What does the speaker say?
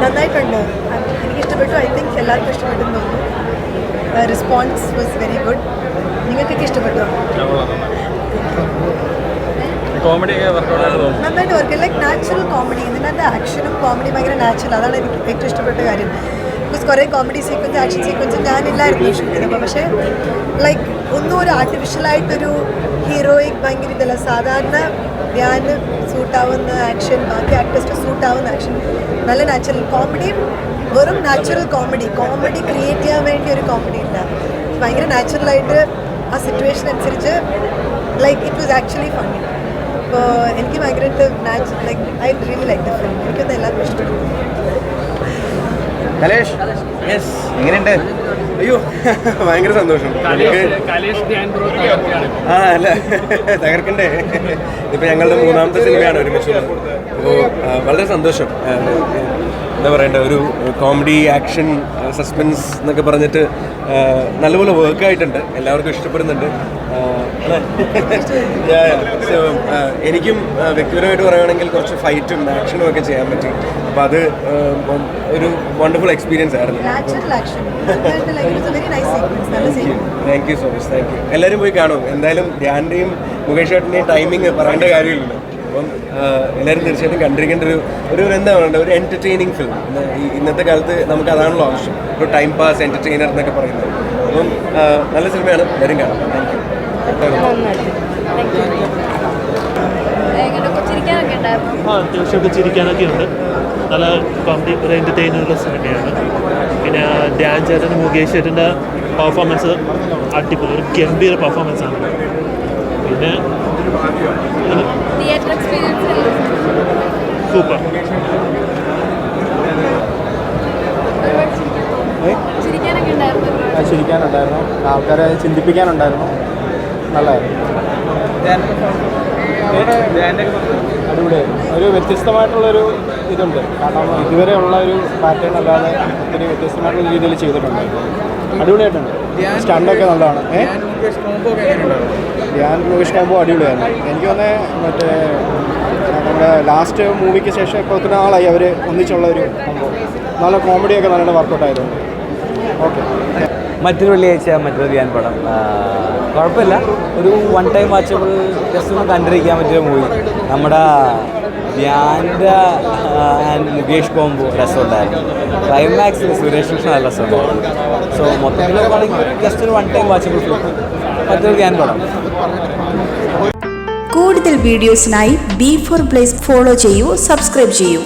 നന്നായിട്ടുണ്ട്. എനിക്ക് ഇഷ്ടപ്പെട്ടു. ഐ തിങ്ക് എല്ലാവർക്കും ഇഷ്ടപ്പെട്ടെന്ന് തോന്നുന്നു. Response was very good. നിങ്ങൾക്കൊക്കെ ഇഷ്ടപ്പെട്ടോ? നന്നായിട്ട് വർക്ക് ലൈക്ക് നാച്ചുറൽ കോമഡി. ഇതിനകത്ത് ആക്ഷനും കോമഡി ഭയങ്കര നാച്ചുറൽ. അതാണ് എനിക്ക് ഏറ്റവും ഇഷ്ടപ്പെട്ട കാര്യം. ബിക്കോസ് കുറേ കോമഡി സീക്വൻസ് ആക്ഷൻ സീക്വൻസ് ഞാനില്ലായിരുന്നു ഷൂട്ട് ചെയ്തപ്പോൾ. പക്ഷേ ലൈക്ക് ഒന്നും ഒരു ആർട്ടിഫിഷ്യലായിട്ടൊരു ഹീറോയിക് ഭയങ്കര ഇതല്ല. സാധാരണ ധ്യാന് സൂട്ടാവുന്ന ആക്ഷൻ, ബാക്കി ആക്ടേഴ്സിന് സൂട്ടാവുന്ന ആക്ഷൻ നല്ല നാച്ചുറൽ കോമഡിയും. വെറും നാച്ചുറൽ കോമഡി ക്രിയേറ്റ് ചെയ്യാൻ വേണ്ടി ഒരു കോമഡി ഇല്ല. ഭയങ്കര നാച്ചുറലായിട്ട് ആ സിറ്റുവേഷൻ അനുസരിച്ച് like it was actually funny. അപ്പോൾ എനിക്ക് ഭയങ്കരമായിട്ട് like I really like the film. എനിക്കൊന്ന് എല്ലാവർക്കും ഇഷ്ടപ്പെട്ടു. കലേഷ് എങ്ങനെയുണ്ട്? അയ്യോ ഭയങ്കര സന്തോഷം. ആ അല്ല തകർക്കണ്ടേ. ഇപ്പം ഞങ്ങളുടെ 3ാമത്തെ സിനിമയാണ് ഒരുമിച്ചുള്ളത്. അപ്പോൾ വളരെ സന്തോഷം. എന്താ പറയണ്ടേ, ഒരു കോമഡി ആക്ഷൻ സസ്പെൻസ് എന്നൊക്കെ പറഞ്ഞിട്ട് നല്ലപോലെ വർക്കായിട്ടുണ്ട്. എല്ലാവർക്കും ഇഷ്ടപ്പെടുന്നുണ്ട്. സോ എനിക്കും വ്യക്തിപരമായിട്ട് പറയുകയാണെങ്കിൽ കുറച്ച് ഫൈറ്റും ആക്ഷനും ഒക്കെ ചെയ്യാൻ പറ്റി. അപ്പോൾ അത് ഒരു വണ്ടർഫുൾ എക്സ്പീരിയൻസ് ആയിരുന്നു. Thank you so much. Thank you. എല്ലാവരും പോയി കാണും. എന്തായാലും ധ്യാൻ്റെയും മുകേഷ് ഏട്ടൻ്റെയും ടൈമിങ് പറയേണ്ട കാര്യമില്ലല്ലോ. അപ്പം എല്ലാവരും തീർച്ചയായിട്ടും കണ്ടിരിക്കേണ്ട ഒരു എന്താ പറയുക, ഒരു എൻ്റർടൈനിങ് ഫിലിം. ഇന്നത്തെ കാലത്ത് നമുക്ക് അതാണല്ലോ ആവശ്യം, ഒരു ടൈം പാസ് എൻ്റർടൈനർ എന്നൊക്കെ പറയുന്നത്. അപ്പം നല്ല സിനിമയാണ്, എല്ലാവരും കാണാം. അത്യാവശ്യമൊക്കെ ചിരിക്കാനൊക്കെ ഉണ്ട്. നല്ല കോമഡി ഒരു എൻ്റർടൈനുള്ള സിനിമയാണ്. പിന്നെ ധ്യാൻ ചേട്ടൻ മുകേഷ് ചേട്ടൻ്റെ പെർഫോമൻസ് അടിപൊളി, ഒരു ഗംഭീര പെർഫോമൻസാണ്. പിന്നെ സൂപ്പർ. ചിരിക്കാനുണ്ടായിരുന്നു, ആൾക്കാരെ ചിന്തിപ്പിക്കാനുണ്ടായിരുന്നു. നല്ലതായിരുന്നു. അടിപൊളിയായിരുന്നു. ഒരു വ്യത്യസ്തമായിട്ടുള്ളൊരു ഇതുണ്ട്. കാരണം ഇതുവരെ ഉള്ള ഒരു പാറ്റേൺ അല്ലാതെ ഒത്തിരി വ്യത്യസ്തമായിട്ടുള്ള രീതിയിൽ ചെയ്തിട്ടുണ്ട്. അടിപൊളിയായിട്ടുണ്ട്. സ്റ്റണ്ടൊക്കെ നല്ലതാണ്. ധ്യാൻ മുകേഷ് കോംബോ അടിപൊളിയായിരുന്നു. എനിക്ക് തന്നെ മറ്റേ നമ്മുടെ ലാസ്റ്റ് മൂവിക്ക് ശേഷം ഇപ്പോൾ ഒത്തിരി നാളായി അവർ ഒന്നിച്ചുള്ള ഒരു കോംബോ. നല്ല കോമഡിയൊക്കെ നല്ലോണം വർക്കൗട്ട് ആയതുകൊണ്ട് ഓക്കെ. മറ്റൊരു വെള്ളിയാഴ്ച മറ്റൊരു ധ്യാൻ പടം കുഴപ്പമില്ല. ഒരു വൺ ടൈം വാച്ചബിൾ, ജസ്റ്റ് ഒന്ന് കണ്ടിരിക്കാൻ പറ്റിയൊരു മൂവി. നമ്മുടെ ധ്യാൻ്റെ ആൻഡ് മുകേഷ് കോംബോ രസമുണ്ടായിരുന്നു. ക്ലൈമാക്സിൽ സുരേഷ് കൃഷ്ണ നല്ല രസമുണ്ടായിരുന്നു. സോ മൊത്തത്തിൽ ജസ്റ്റ് ഒരു വൺ ടൈം വാച്ചബിൾ ഫിലിം, മറ്റൊരു ധ്യാൻ പടം. കൂടുതൽ വീഡിയോസിനായി B4 Blaze ഫോളോ ചെയ്യൂ, സബ്സ്ക്രൈബ് ചെയ്യൂ.